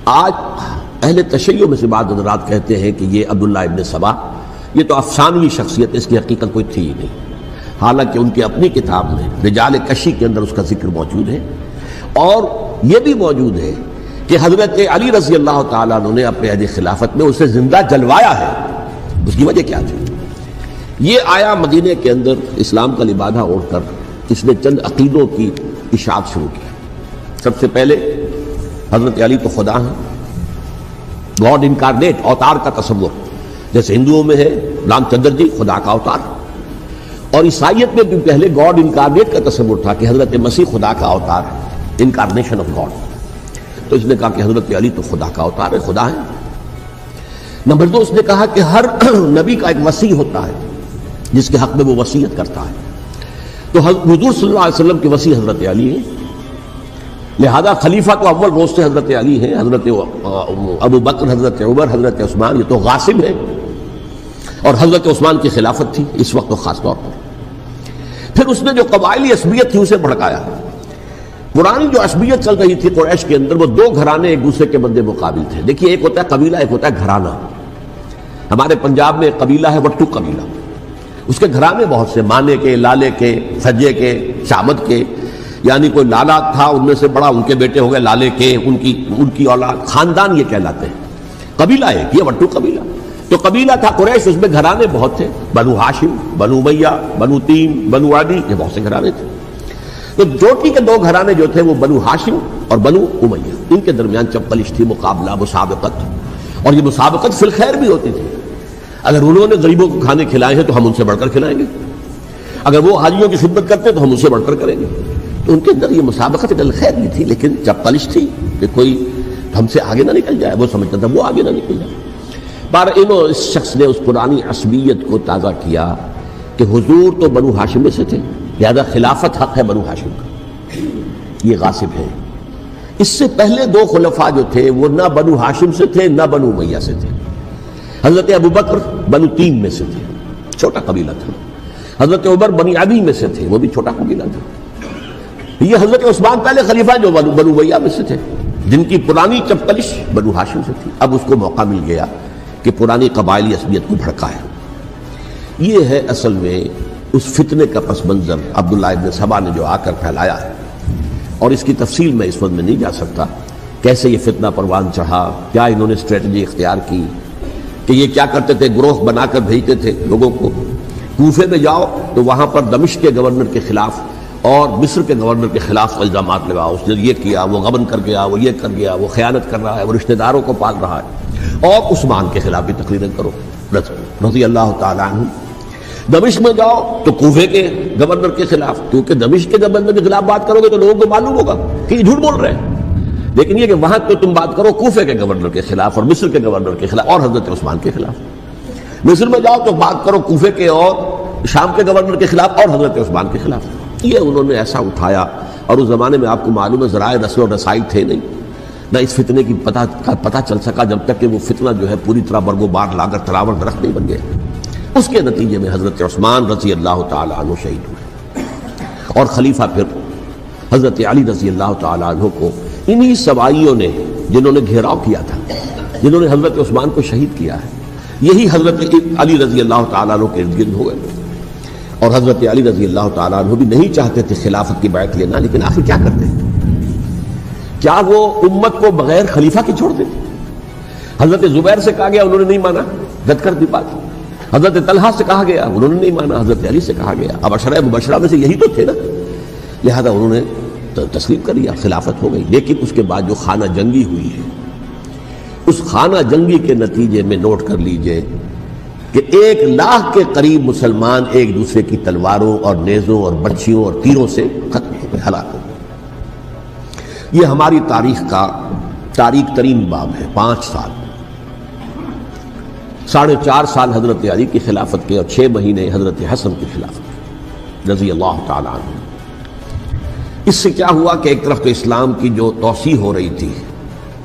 آج اہل تشیع میں سے بعض حضرات کہتے ہیں کہ یہ عبداللہ ابن سبا یہ تو افسانوی شخصیت، اس کی حقیقت کوئی تھی ہی نہیں، حالانکہ ان کی اپنی کتاب میں رجال کشی کے اندر اس کا ذکر موجود ہے، اور یہ بھی موجود ہے کہ حضرت علی رضی اللہ تعالیٰ عنہ نے اپنے عہد خلافت میں اسے زندہ جلوایا ہے۔ اس کی وجہ کیا تھی؟ یہ آیا مدینے کے اندر اسلام کا لبادہ اوڑھ کر اس نے چند عقیدوں کی اشاعت شروع کی۔ سب سے پہلے حضرت علی تو خدا ہیں، گاڈ انکارنیٹ، اوتار کا تصور، جیسے ہندوؤں میں ہے رام چندر جی خدا کا اوتار، اور عیسائیت میں بھی پہلے گاڈ انکارنیٹ کا تصور تھا کہ حضرت مسیح خدا کا اوتار ہے، انکارنیشن آف گاڈ۔ تو اس نے کہا کہ حضرت علی تو خدا کا اوتار ہے، خدا ہے۔ نمبر دو، اس نے کہا کہ ہر نبی کا ایک وصی ہوتا ہے جس کے حق میں وہ وصیت کرتا ہے، تو حضور صلی اللہ علیہ وسلم کے وصی حضرت علی ہیں، لہذا خلیفہ تو اول روز سے حضرت علی ہیں، حضرت ابو بکر، حضرت عمر، حضرت عثمان، یہ تو غاصب ہیں، اور حضرت عثمان کی خلافت تھی اس وقت خاص طور پر۔ پھر اس نے جو قبائلی عصبیت تھی اسے بھڑکایا۔ پرانی جو عصبیت چل رہی تھی قریش کے اندر، وہ دو گھرانے ایک دوسرے کے مد مقابل تھے۔ دیکھیے، ایک ہوتا ہے قبیلہ، ایک ہوتا ہے گھرانہ۔ ہمارے پنجاب میں ایک قبیلہ ہے وٹو قبیلہ، اس کے گھرانے بہت سے، مانے کے، لالے کے، سجے کے، شامت کے، یعنی کوئی لالا تھا ان میں سے بڑا، ان کے بیٹے ہو گئے لالے کے، ان کی اولاد، خاندان یہ کہلاتے ہیں۔ قبیلہ ایک، یہ وٹو قبیلہ۔ تو قبیلہ تھا قریش، اس میں گھرانے بہت تھے، بنو ہاشم، بنو امیہ، بنو تیم، بنو عدی، یہ بہت سے گھرانے تھے۔ تو چوٹی کے دو گھرانے جو تھے وہ بنو ہاشم اور بنو امیہ، ان کے درمیان چپلش تھی، مقابلہ، مسابقت، اور یہ مسابقت فی الخیر بھی ہوتی تھی۔ اگر انہوں نے غریبوں کو کھانے کھلائے ہیں تو ہم ان سے بڑھ کر کھلائیں گے، اگر وہ حاجیوں کی خدمت کرتے تو ہم ان سے بڑھ کر کریں گے۔ تو ان کے اندر یہ مسابقت خیر بھی تھی، لیکن چپلش تھی کہ کوئی ہم سے آگے نہ نکل جائے، وہ سمجھتا تھا وہ آگے نہ نکل جائے۔ اس شخص نے اس پرانی عصبیت کو تازہ کیا کہ حضور تو بنو ہاشم میں سے تھے، لہذا خلافت حق ہے بنو ہاشم کا، یہ غاصب ہے۔ اس سے پہلے دو خلفاء جو تھے وہ نہ بنو ہاشم سے تھے نہ بنو امیہ سے تھے۔ حضرت ابو بکر بنو تیم میں سے تھے، چھوٹا قبیلہ تھا۔ حضرت عمر بنی عدی میں سے تھے، وہ بھی چھوٹا قبیلہ تھا۔ یہ حضرت عثمان پہلے خلیفہ جو بنو امیہ میں سے تھے، جن کی پرانی چپکلش بنو ہاشم سے تھی۔ اب اس کو موقع مل گیا کہ پرانی قبائلی عصبیت کو بھڑکائے۔ یہ ہے اصل میں اس فتنے کا پس منظر عبداللہ ابن سبا نے جو آ کر پھیلایا ہے، اور اس کی تفصیل میں اس وقت میں نہیں جا سکتا، کیسے یہ فتنہ پروان چڑھا، کیا انہوں نے اسٹریٹجی اختیار کی، کہ یہ کیا کرتے تھے، گروہ بنا کر بھیجتے تھے لوگوں کو۔ کوفے میں جاؤ تو وہاں پر دمشق کے گورنر کے خلاف اور مصر کے گورنر کے خلاف الزامات لگاؤ، اس نے یہ کیا، وہ غبن کر گیا، وہ یہ کر گیا، وہ خیانت کر رہا ہے، وہ رشتہ داروں کو پال رہا ہے، اور عثمان کے خلاف بھی تقریریں کرو رضی اللہ تعالیٰ عنہ۔ دمشق میں جاؤ تو کوفے کے گورنر کے خلاف، کیونکہ دمشق کے گورنر کے خلاف بات کرو گے تو لوگوں کو معلوم ہوگا کہ یہ جھوٹ بول رہے ہیں، لیکن یہ کہ وہاں تو تم بات کرو کوفے کے گورنر کے خلاف اور مصر کے گورنر کے خلاف اور حضرت عثمان کے خلاف۔ مصر میں جاؤ تو بات کرو کوفے کے اور شام کے گورنر کے خلاف اور حضرت عثمان کے خلاف۔ یہ انہوں نے ایسا اٹھایا، اور اس زمانے میں آپ کو معلوم ہے ذرائع نشر و رسائی تھے نہیں، نہ اس فتنے کی پتہ چل سکا جب تک کہ وہ فتنہ جو ہے پوری طرح برگ و بار لا کر تراور درخت نہیں بن گیا۔ اس کے نتیجے میں حضرت عثمان رضی اللہ تعالیٰ عنہ شہید ہوئے، اور خلیفہ پھر حضرت علی رضی اللہ تعالیٰ عنہ کو انہی سوائیوں نے، جنہوں نے گھیراؤ کیا تھا، جنہوں نے حضرت عثمان کو شہید کیا ہے، یہی حضرت علی رضی اللہ تعالیٰ عنہ کے ارد گرد ہو گئے۔ اور حضرت علی رضی اللہ تعالیٰ عنہ بھی نہیں چاہتے تھے خلافت کی بیعت لینا، لیکن آخر کیا کرتے؟ کیا وہ امت کو بغیر خلیفہ کے چھوڑ دیتے؟ حضرت زبیر سے کہا گیا، انہوں نے نہیں مانا، رد کر دی بات۔ حضرت طلحہ سے کہا گیا، انہوں نے نہیں مانا۔ حضرت علی سے کہا گیا، اب عشرہ مبشرہ میں سے یہی تو تھے نا، لہذا انہوں نے تسلیم کر لیا، خلافت ہو گئی۔ لیکن اس کے بعد جو خانہ جنگی ہوئی ہے، اس خانہ جنگی کے نتیجے میں نوٹ کر لیجئے کہ 1,00,000 کے قریب مسلمان ایک دوسرے کی تلواروں اور نیزوں اور برچھیوں اور تیروں سے ختم ہو گئے، ہلاک ہو گئے۔ یہ ہماری تاریخ کا تاریک ترین باب ہے۔ 5 سال، 4.5 سال حضرت علی کی خلافت کے، اور 6 مہینے حضرت حسن کی خلافت رضی اللہ تعالیٰ عنہ۔ اس سے کیا ہوا کہ ایک طرف تو اسلام کی جو توسیع ہو رہی تھی،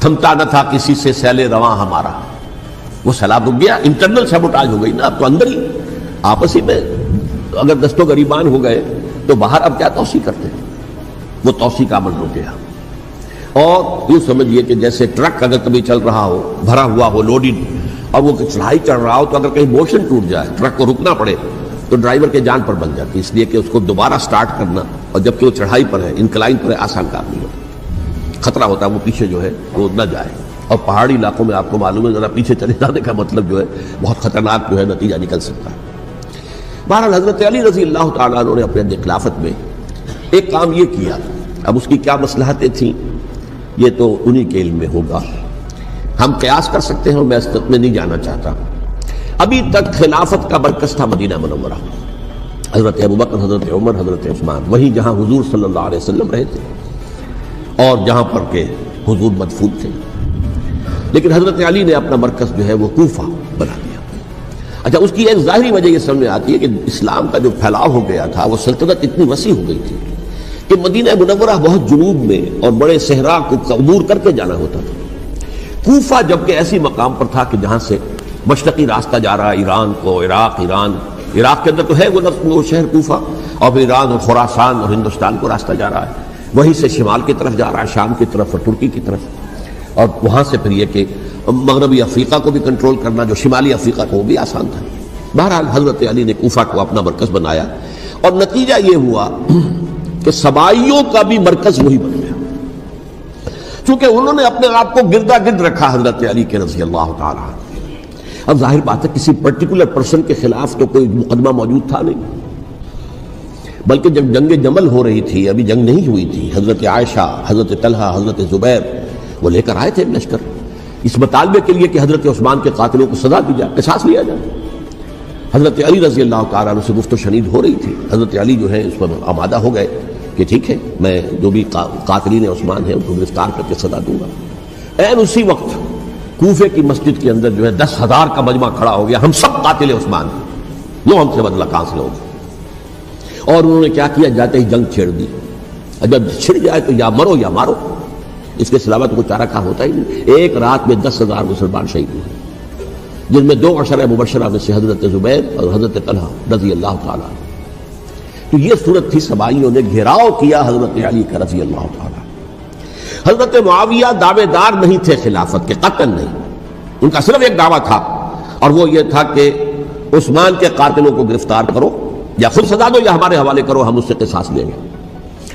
تھمتا نہ تھا کسی سے سیل رواں ہمارا، وہ سیلاب رک گیا، انٹرنل سیبوٹاج ہو گئی نا، اب تو اندر ہی آپس ہی میں اگر دست و گریبان ہو گئے تو باہر اب کیا توسیع کرتے ہیں، وہ توسیع کا عمل رک گیا۔ اور یوں سمجھیے کہ جیسے ٹرک اگر کبھی چل رہا ہو، بھرا ہوا ہو، لوڈڈ، اور وہ چڑھائی چڑھ رہا ہو، تو اگر کہیں موشن ٹوٹ جائے، ٹرک کو رکنا پڑے، تو ڈرائیور کے جان پر بن جاتی، اس لیے کہ اس کو دوبارہ سٹارٹ کرنا، اور جبکہ وہ چڑھائی پر ہے، انکلائن پر ہے، آسان کام نہیں ہوتا، خطرہ ہوتا ہے وہ پیچھے جو ہے وہ نہ جائے۔ اور پہاڑی علاقوں میں آپ کو معلوم ہے ذرا پیچھے چلے جانے کا مطلب جو ہے بہت خطرناک جو ہے نتیجہ نکل سکتا ہے۔ بہرحال حضرت علی رضی اللہ تعالیٰ عنہ نے اپنے خلافت میں ایک کام یہ کیا، اب اس کی کیا مصلحتیں تھیں یہ تو انہی کے علم میں ہوگا، ہم قیاس کر سکتے ہیں اور میں اس تک میں نہیں جانا چاہتا۔ ابھی تک خلافت کا مرکز تھا مدینہ منورہ، حضرت ابوبکر، حضرت عمر، حضرت عثمان، وہی جہاں حضور صلی اللہ علیہ وسلم رہے تھے اور جہاں پر کہ حضور مدفون تھے، لیکن حضرت علی نے اپنا مرکز جو ہے وہ کوفہ بنا دیا۔ اچھا، اس کی ایک ظاہری وجہ یہ سمجھ میں آتی ہے کہ اسلام کا جو پھیلاؤ ہو گیا تھا، وہ سلطنت اتنی وسیع ہو گئی تھی کہ مدینہ منورہ بہت جنوب میں اور بڑے صحرا کو عبور کر کے جانا ہوتا تھا۔ کوفہ جبکہ ایسی مقام پر تھا کہ جہاں سے مشرقی راستہ جا رہا ہے ایران کو، عراق کے اندر تو ہے وہ شہر کوفہ، اور پھر ایران اور خراسان اور ہندوستان کو راستہ جا رہا ہے، وہیں سے شمال کی طرف جا رہا ہے، شام کی طرف اور ترکی کی طرف، اور وہاں سے پھر یہ کہ مغربی افریقہ کو بھی کنٹرول کرنا، جو شمالی افریقہ کو وہ بھی آسان تھا۔ بہرحال حضرت علی نے کوفہ کو اپنا مرکز بنایا، اور نتیجہ یہ ہوا کہ سبائیوں کا بھی مرکز وہی بن گیا، چونکہ انہوں نے اپنے آپ کو گردا گرد رکھا حضرت علی کے رضی اللہ تعالیٰ۔ اب ظاہر بات ہے کسی پرٹیکولر پرسن کے خلاف تو کوئی مقدمہ موجود تھا نہیں، بلکہ جب جنگ جمل ہو رہی تھی، ابھی جنگ نہیں ہوئی تھی، حضرت عائشہ، حضرت طلحہ، حضرت زبیر وہ لے کر آئے تھے لشکر اس مطالبے کے لیے کہ حضرت عثمان کے قاتلوں کو سزا دی جائے، قصاص لیا جائے۔ حضرت علی رضی اللہ تعالیٰ عنہ سے گفت و شنید ہو رہی تھی، حضرت علی جو ہے اس پر آمادہ ہو گئے کہ ٹھیک ہے، میں جو بھی قاتلین عثمان ہیں ان کو گرفتار کر کے سزا دوں گا۔ این اسی وقت کوفے کی مسجد کے اندر جو ہے 10,000 کا مجمع کھڑا ہو گیا، ہم سب قاتل عثمان ہیں، لو ہم سے بدلہ کہاں سے ہوگا۔ اور انہوں نے کیا کیا، جاتے ہی جنگ چھیڑ دی، جب چھڑ جائے تو یا مرو یا مارو، اس کے علاوہ تو کوئی چارہ کہاں ہوتا ہی نہیں۔ ایک رات میں 10,000 مسلمان شہید ہوئے، جن میں 2 عشرہ مبشرہ میں سے حضرت زبیر اور حضرت طلحہ رضی اللہ تعالیٰ۔ تو یہ صورت تھی، سبائیوں نے گھیراؤ کیا حضرت علی کا رضی اللہ تعالیٰ۔ حضرت معاویہ دعوے دار نہیں تھے خلافت کے، قطعاً نہیں، ان کا صرف ایک دعویٰ تھا، اور وہ یہ تھا کہ عثمان کے قاتلوں کو گرفتار کرو، یا خود سزا دو یا ہمارے حوالے کرو، ہم اس سے قصاص لیں گے۔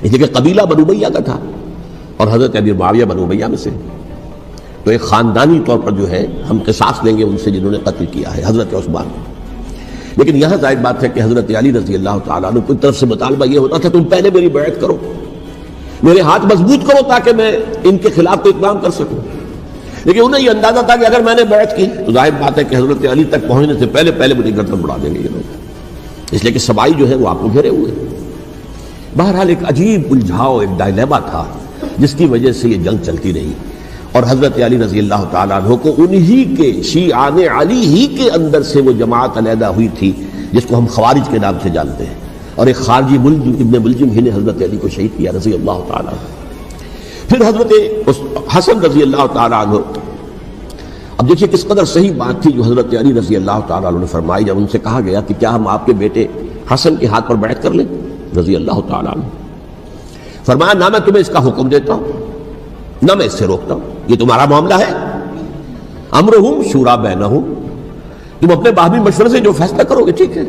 اس لیے کہ قبیلہ بنو امیہ کا تھا، اور حضرت ابی معاویہ بنو امیہ میں سے، تو ایک خاندانی طور پر جو ہے ہم قصاص لیں گے ان سے جنہوں نے قتل کیا ہے حضرت عثمان۔ لیکن یہاں ظاہر بات ہے کہ حضرت علی رضی اللہ تعالیٰ عنہ کی طرف سے مطالبہ یہ ہوتا تھا تم پہلے میری بیعت کرو، میرے ہاتھ مضبوط کرو تاکہ میں ان کے خلاف کوئی اقدام کر سکوں۔ لیکن انہیں یہ اندازہ تھا کہ اگر میں نے بیعت کی تو ظاہر بات ہے کہ حضرت علی تک پہنچنے سے پہلے مجھے گردن اڑا دیں گے یہ لوگ، اس لیے کہ سبائی جو ہے وہ آپ کو گھیرے ہوئے۔ بہرحال ایک عجیب الجھاؤ، ایک ڈائلیما تھا جس کی وجہ سے یہ جنگ چلتی رہی، اور حضرت علی رضی اللہ تعالیٰ عنہ کو انہی کے شیعان علی ہی کے اندر سے وہ جماعت علیحدہ ہوئی تھی جس کو ہم خوارج کے نام سے جانتے ہیں، اور ایک خارجی ملجم ابن ملجم ہی نے حضرت علی کو شہید کیا رضی اللہ تعالیٰ عنہ۔ پھر حضرت حسن رضی اللہ تعالیٰ عنہ، اب دیکھیے کس قدر صحیح بات تھی جو حضرت علی رضی اللہ تعالیٰ عنہ نے فرمائی جب ان سے کہا گیا کہ کیا ہم آپ کے بیٹے حسن کے ہاتھ پر بیعت کر لیں رضی اللہ تعالیٰ عنہ۔ فرمایا نہ میں تمہیں اس کا حکم دیتا ہوں نہ میں اس سے روکتا ہوں، یہ تمہارا معاملہ ہے، امرہم شورا بینہم، تم اپنے باہمی مشورے سے جو فیصلہ کرو گے ٹھیک ہے،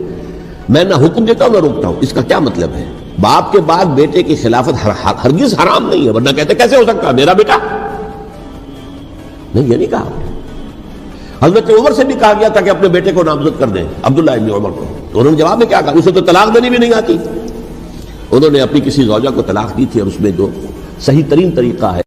میں نہ حکم دیتا ہوں نہ روکتا ہوں۔ اس کا کیا مطلب ہے؟ باپ کے بعد بیٹے کی خلافت ہرگز حرام نہیں ہے، ورنہ کہتے کیسے ہو سکتا میرا بیٹا؟ نہیں، یہ نہیں کہا۔ حضرت عمر سے بھی کہا گیا تھا کہ اپنے بیٹے کو نامزد کر دیں، عبداللہ ابن عمر کو، تو انہوں نے جواب میں کیا کہا؟ اسے تو طلاق دینی بھی نہیں آتی۔ انہوں نے اپنی کسی زوجہ کو طلاق دی تھی، اور اس میں جو صحیح ترین طریقہ ہے